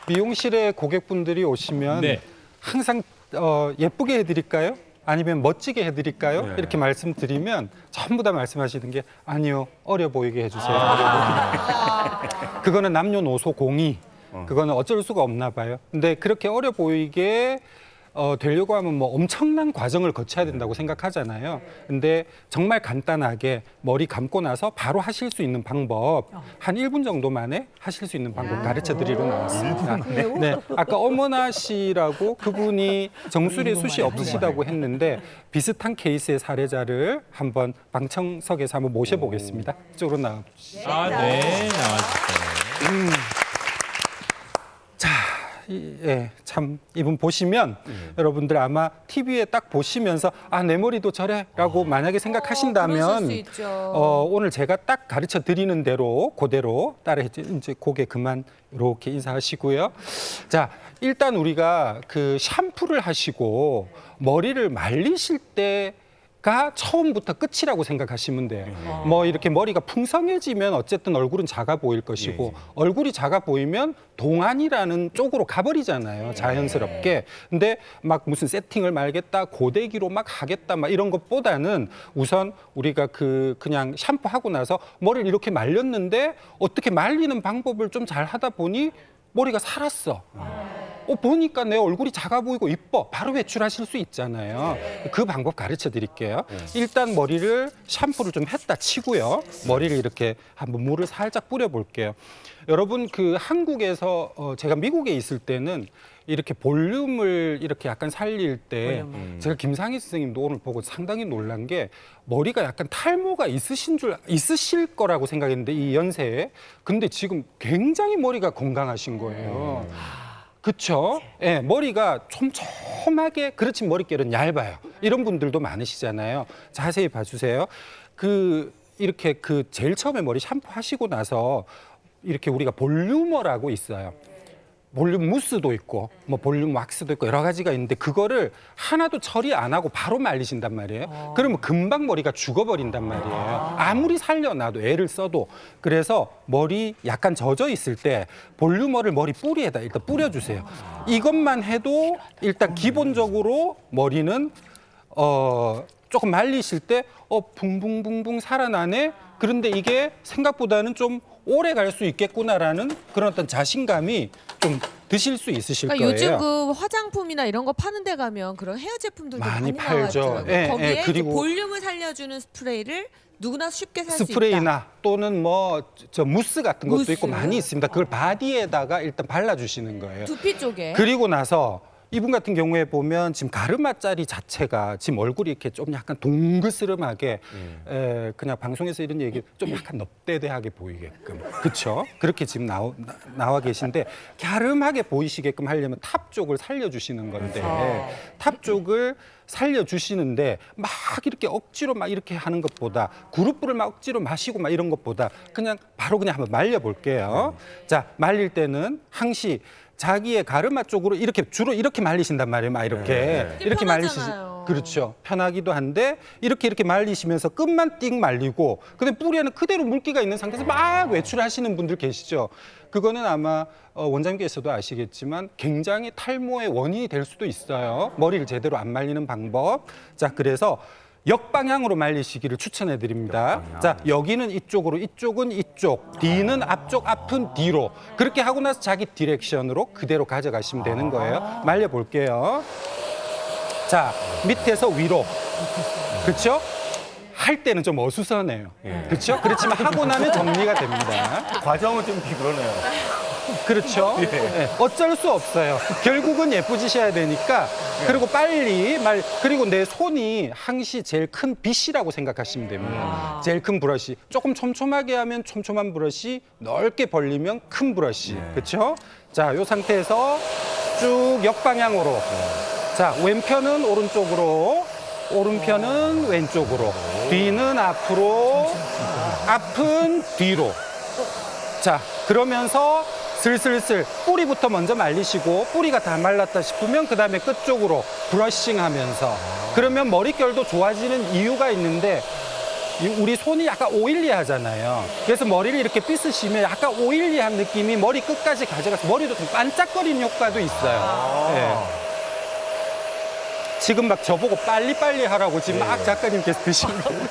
미용실에 고객분들이 오시면 네. 항상 예쁘게 해드릴까요? 아니면 멋지게 해드릴까요? 네. 이렇게 말씀드리면 전부 다 말씀하시는 게 아니요, 어려 보이게 해주세요. 그거는 남녀노소 공이 그거는 어쩔 수가 없나 봐요. 근데 그렇게 어려 보이게 되려고 하면 뭐 엄청난 과정을 거쳐야 된다고 생각하잖아요. 근데 정말 간단하게 머리 감고 나서 바로 하실 수 있는 방법 한 1분 정도 만에 하실 수 있는 방법 가르쳐 드리러 나왔습니다. 네, 아까 어머나 씨라고 그분이 정수리에 숱이 없으시다고 했는데 비슷한 케이스의 사례자를 한번 방청석에서 한번 모셔보겠습니다. 이쪽으로 나와주시죠. 아, 네, 나와주세요. 예, 참 이분 보시면 여러분들 아마 TV에 딱 보시면서 아, 내 머리도 저래라고 만약에 그러실 생각하신다면 수 있죠. 오늘 제가 딱 가르쳐 드리는 대로 그대로 따라했죠. 이제 고개 그만 이렇게 인사하시고요. 자, 일단 우리가 그 샴푸를 하시고 머리를 말리실 때가 처음부터 끝이라고 생각하시면 돼요. 뭐 이렇게 머리가 풍성해지면 어쨌든 얼굴은 작아 보일 것이고 얼굴이 작아 보이면 동안이라는 쪽으로 가버리잖아요. 자연스럽게. 근데 막 무슨 세팅을 말겠다, 고데기로 막 하겠다, 막 이런 것보다는 우선 우리가 그냥 샴푸하고 나서 머리를 이렇게 말렸는데 어떻게 말리는 방법을 좀 잘 하다 보니 머리가 살았어. 보니까 내 얼굴이 작아 보이고 이뻐. 바로 외출하실 수 있잖아요. 그 방법 가르쳐 드릴게요. 일단 머리를 샴푸를 좀 했다 치고요. 머리를 이렇게 한번 물을 살짝 뿌려 볼게요. 여러분 그 한국에서 제가 미국에 있을 때는 이렇게 볼륨을 이렇게 약간 살릴 때 제가 김상희 선생님도 오늘 보고 상당히 놀란 게 머리가 약간 탈모가 있으실 거라고 생각했는데 이 연세에 근데 지금 굉장히 머리가 건강하신 거예요. 그렇죠? 예, 머리가 촘촘하게 그렇지만 머릿결은 얇아요. 이런 분들도 많으시잖아요. 자세히 봐주세요. 이렇게 제일 처음에 머리 샴푸 하시고 나서 이렇게 우리가 볼륨어라고 있어요. 볼륨 무스도 있고 뭐 볼륨 왁스도 있고 여러 가지가 있는데 그거를 하나도 처리 안 하고 바로 말리신단 말이에요. 그러면 금방 머리가 죽어버린단 말이에요. 아무리 살려놔도 애를 써도. 그래서 머리 약간 젖어 있을 때 볼륨어를 머리 뿌리에다 일단 뿌려주세요. 이것만 해도 일단 기본적으로 머리는 조금 말리실 때 붕붕붕붕 살아나네. 그런데 이게 생각보다는 좀 오래 갈 수 있겠구나라는 그런 어떤 자신감이 좀 드실 수 있으실 그러니까 거예요. 요즘 그 화장품이나 이런 거 파는 데 가면 그런 헤어 제품들도 많이 많이 팔죠. 나왔더라고요. 예, 거기에 예, 이제 그리고 볼륨을 살려주는 스프레이를 누구나 쉽게 살 수 있다. 스프레이나 또는 뭐 저 무스 같은 것도 무스. 있고 많이 있습니다. 그걸 바디에다가 일단 발라주시는 거예요. 두피 쪽에. 그리고 나서 이분 같은 경우에 보면 지금 가르마짜리 자체가 지금 얼굴이 이렇게 좀 약간 동그스름하게 그냥 방송에서 이런 얘기 좀 약간 넙대대하게 보이게끔 그렇죠? 그렇게 지금 나와 계신데 갸름하게 보이시게끔 하려면 탑 쪽을 살려주시는 건데 탑 쪽을 살려주시는데 막 이렇게 억지로 막 이렇게 하는 것보다 그룹불을 막 억지로 마시고 막 이런 것보다 그냥 바로 그냥 한번 말려볼게요. 자, 말릴 때는 항시 자기의 가르마 쪽으로 이렇게 주로 이렇게 말리신단 말이에요. 막 이렇게 이렇게 편하잖아요. 그렇죠. 편하기도 한데 이렇게 말리시면서 끝만 띡 말리고 근데 뿌리에는 그대로 물기가 있는 상태에서 막 외출하시는 분들 계시죠. 그거는 아마 원장님께서도 아시겠지만 굉장히 탈모의 원인이 될 수도 있어요. 머리를 제대로 안 말리는 방법. 자, 그래서 역방향으로 말리시기를 추천해 드립니다. 자, 여기는 이쪽으로, 이쪽은 이쪽, 뒤는 앞쪽, 앞은 뒤로. 그렇게 하고 나서 자기 디렉션으로 그대로 가져가시면 되는 거예요. 말려 볼게요. 자, 밑에서 위로. 그렇죠? 할 때는 좀 어수선해요. 그렇죠? 그렇지만 하고 나면 정리가 됩니다. 과정은 좀 그러네요. 그렇죠. 네, 어쩔 수 없어요. 결국은 예쁘지셔야 되니까. 그리고 빨리 그리고 내 손이 항시 제일 큰 빗이라고 생각하시면 됩니다. 제일 큰 브러쉬. 조금 촘촘하게 하면 촘촘한 브러쉬, 넓게 벌리면 큰 브러쉬. 그렇죠? 자, 이 상태에서 쭉 역방향으로. 자, 왼편은 오른쪽으로, 오른편은 왼쪽으로, 뒤는 앞으로, 앞은 뒤로. 자, 그러면서 슬슬슬 뿌리부터 먼저 말리시고 뿌리가 다 말랐다 싶으면 그다음에 끝쪽으로 브러싱하면서 그러면 머릿결도 좋아지는 이유가 있는데 우리 손이 약간 오일리하잖아요. 그래서 머리를 이렇게 빗으시면 약간 오일리한 느낌이 머리 끝까지 가져가서 머리도 좀 반짝거리는 효과도 있어요. 네. 지금 막 저보고 빨리빨리 하라고 지금 막 작가님께서 드시는 거예요.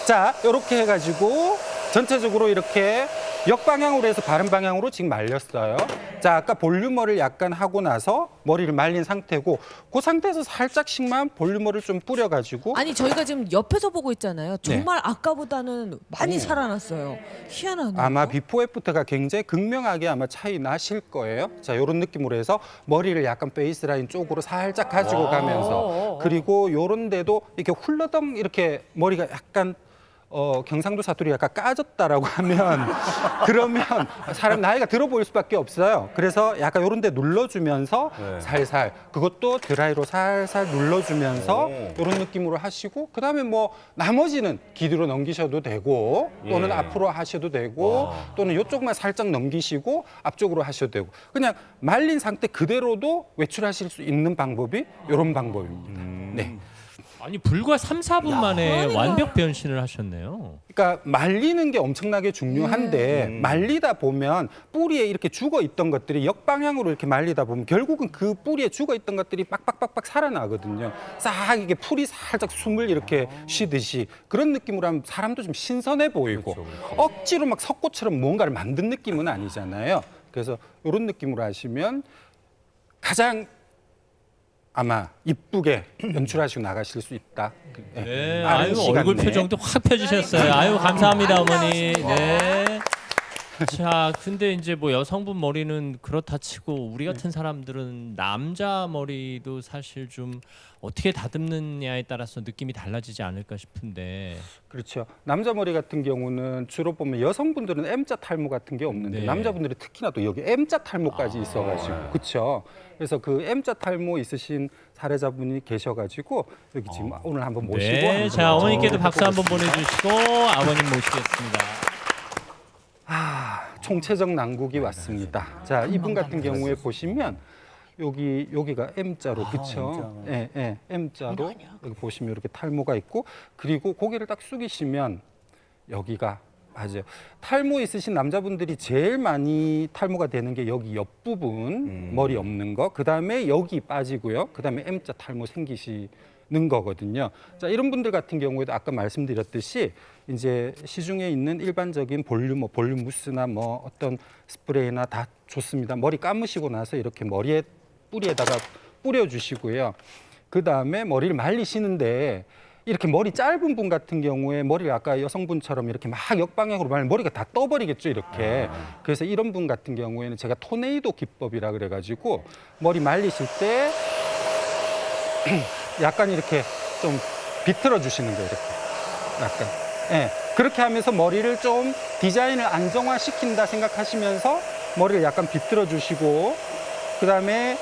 자, 이렇게 해가지고 전체적으로 이렇게 역방향으로 해서 바른 방향으로 지금 말렸어요. 자, 아까 볼륨어를 약간 하고 나서 머리를 말린 상태고 그 상태에서 살짝씩만 볼륨어를 좀 뿌려가지고 아니 저희가 지금 옆에서 보고 있잖아요. 정말 아까보다는 많이 살아났어요. 희한하네요. 아마 비포 애프터가 굉장히 극명하게 아마 차이 나실 거예요. 자, 이런 느낌으로 해서 머리를 약간 베이스라인 쪽으로 살짝 가지고 가면서 그리고 요런 데도 이렇게 훌러덩 이렇게 머리가 약간 경상도 사투리 약간 까졌다라고 하면 그러면 사람 나이가 들어 보일 수밖에 없어요. 그래서 약간 요런 데 눌러주면서 살살 그것도 드라이로 살살 눌러주면서 요런 느낌으로 하시고 그다음에 뭐 나머지는 기드로 넘기셔도 되고 또는 앞으로 하셔도 되고 또는 요쪽만 살짝 넘기시고 앞쪽으로 하셔도 되고 그냥 말린 상태 그대로도 외출하실 수 있는 방법이 요런 방법입니다. 네. 아니 불과 3, 4분 만에 그러니까. 완벽 변신을 하셨네요. 그러니까 말리는 게 엄청나게 중요한데 말리다 보면 뿌리에 이렇게 죽어 있던 것들이 역방향으로 이렇게 말리다 보면 결국은 그 뿌리에 죽어 있던 것들이 빡빡빡빡 살아나거든요. 싹 이게 풀이 살짝 숨을 이렇게 쉬듯이 그런 느낌으로 하면 사람도 좀 신선해 보이고 억지로 막 석고처럼 뭔가를 만든 느낌은 아니잖아요. 그래서 이런 느낌으로 하시면 가장 아마 이쁘게 연출하시고 나가실 수 있다. 네, 빠른 아유 시간 얼굴 내에. 표정도 확 펴지셨어요. 아유 감사합니다 어머니. 네. 자, 근데 이제 뭐 여성분 머리는 그렇다 치고 우리 같은 사람들은 남자 머리도 사실 좀 어떻게 다듬느냐에 따라서 느낌이 달라지지 않을까 싶은데. 그렇죠. 남자 머리 같은 경우는 주로 보면 여성분들은 M자 탈모 같은 게 없는데 네. 남자분들이 특히나 또 여기 M자 탈모까지 있어가지고 그렇죠. 그래서 그 M자 탈모 있으신 사례자분이 계셔가지고 여기 지금 오늘 한번 모시고 네, 한번 자 어머니께도 좀 박수 한번 해보겠습니다. 보내주시고 아버님 모시겠습니다. 총체적 난국이 왔습니다. 자, 이분 같은 경우에 보시면 여기가 M자로 그렇죠. 예, 예, M자로 여기 보시면 이렇게 탈모가 있고 그리고 고개를 딱 숙이시면 여기가 맞아요. 탈모 있으신 남자분들이 제일 많이 탈모가 되는 게 여기 옆부분 머리 없는 거. 그다음에 여기 빠지고요. 그다음에 M자 탈모 생기시는 거거든요. 자, 이런 분들 같은 경우에도 아까 말씀드렸듯이 이제 시중에 있는 일반적인 볼륨 무스나 뭐 어떤 스프레이나 다 좋습니다. 머리 감으시고 나서 이렇게 머리에 뿌리에다가 뿌려주시고요. 그 다음에 머리를 말리시는데 이렇게 머리 짧은 분 같은 경우에 머리를 아까 여성분처럼 이렇게 막 역방향으로 말리면 머리가 다 떠버리겠죠, 이렇게. 그래서 이런 분 같은 경우에는 제가 토네이도 기법이라 그래가지고 머리 말리실 때 약간 이렇게 좀 비틀어 주시는 거예요, 이렇게. 약간. 예. 그렇게 하면서 머리를 좀 디자인을 안정화시킨다 생각하시면서 머리를 약간 비틀어 주시고 그다음에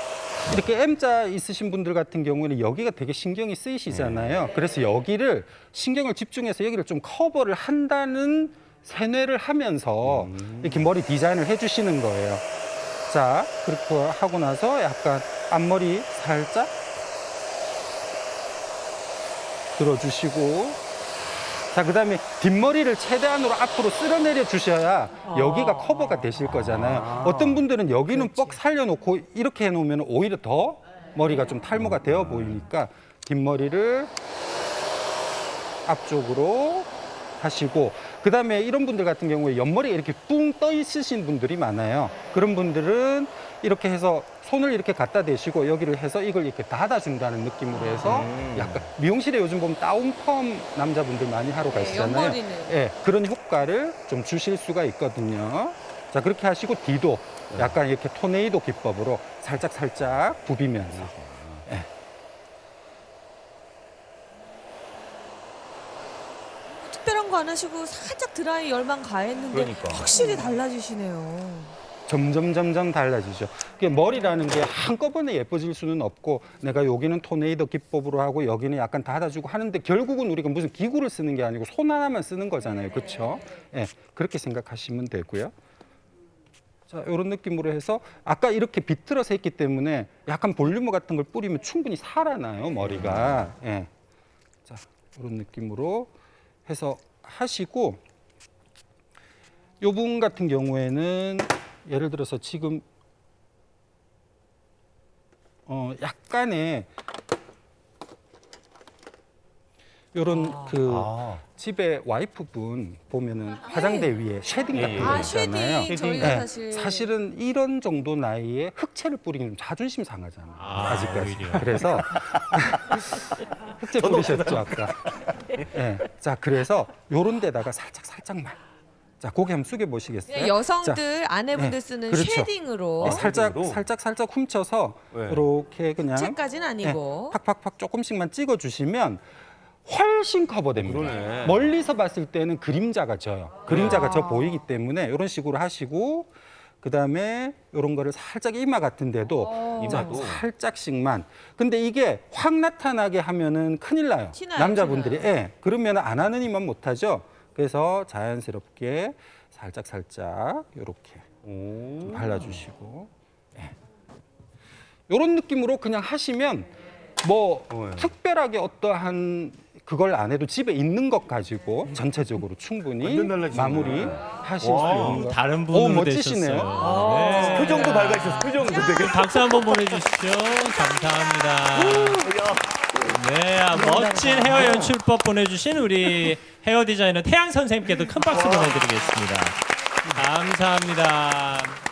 이렇게 M자 있으신 분들 같은 경우에는 여기가 되게 신경이 쓰이시잖아요. 그래서 여기를 신경을 집중해서 여기를 좀 커버를 한다는 세뇌를 하면서 이렇게 머리 디자인을 해주시는 거예요. 자, 그렇게 하고 나서 약간 앞머리 살짝 들어주시고 자, 그다음에 뒷머리를 최대한으로 앞으로 쓸어내려 주셔야 여기가 커버가 되실 거잖아요. 어떤 분들은 여기는 뻑 살려놓고 이렇게 해놓으면 오히려 더 머리가 좀 탈모가 되어 보이니까 뒷머리를 앞쪽으로 하시고 그다음에 이런 분들 같은 경우에 옆머리가 이렇게 뿡 떠 있으신 분들이 많아요. 그런 분들은 이렇게 해서 손을 이렇게 갖다 대시고 여기를 해서 이걸 이렇게 닫아준다는 느낌으로 해서 약간 미용실에 요즘 보면 다운펌 남자분들 많이 하러 가시잖아요. 옆머리는. 예, 그런 효과를 좀 주실 수가 있거든요. 자, 그렇게 하시고 뒤도 약간 이렇게 토네이도 기법으로 살짝 부비면서. 예. 특별한 거 안 하시고 살짝 드라이 열만 가했는데 그러니까. 확실히 달라지시네요. 점점 달라지죠. 그게 머리라는 게 한꺼번에 예뻐질 수는 없고 내가 여기는 토네이도 기법으로 하고 여기는 약간 닫아주고 하는데 결국은 우리가 무슨 기구를 쓰는 게 아니고 손 하나만 쓰는 거잖아요. 그렇죠? 예, 그렇게 생각하시면 되고요. 자, 이런 느낌으로 해서 아까 이렇게 비틀어서 했기 때문에 약간 볼륨 같은 걸 뿌리면 충분히 살아나요, 머리가. 예. 자, 이런 느낌으로 해서 하시고 요 부분 같은 경우에는 예를 들어서 지금 약간의 요런 그 집에 와이프분 보면은 화장대 위에 쉐딩 같은 거 아 있잖아요. 쉐딩 저희가 네, 사실 사실은 이런 정도 나이에 흑채를 뿌리면 좀 자존심 상하잖아요. 아직까지. 오히려. 그래서 흑채 뿌리셨죠 아까. 네. 자 그래서 요런 데다가 살짝만. 자 고개 한번 숙여 보시겠어요? 그냥 여성들 아내분들 네, 쓰는 그렇죠. 쉐딩으로 살짝 훔쳐서 네. 이렇게 그냥 채까지는 아니고 팍팍팍 조금씩만 찍어주시면 훨씬 커버됩니다. 그러네. 멀리서 봤을 때는 그림자가 져요. 그림자가 져 보이기 때문에 이런 식으로 하시고 그다음에 이런 거를 살짝 이마 같은 데도 이마도? 살짝씩만. 근데 이게 확 나타나게 하면은 큰일 나요. 티나요, 남자분들이. 예. 그러면 안 하는 이만 못 하죠. 그래서 자연스럽게 살짝 이렇게 좀 발라주시고 이런 느낌으로 그냥 하시면 뭐 특별하게 어떠한 그걸 안 해도 집에 있는 것 가지고 전체적으로 충분히 완전 달라지네. 마무리 하실 수 있는 거. 다른 분으로 멋지시네요. 되셨어요. 네. 표정도 밝아지셨어. 표정도 되게. 박수 한번 보내주시죠. 감사합니다. 네, 멋진 헤어 연출법 보내주신 우리 헤어 디자이너 태양 선생님께도 큰 박수 보내드리겠습니다. 감사합니다.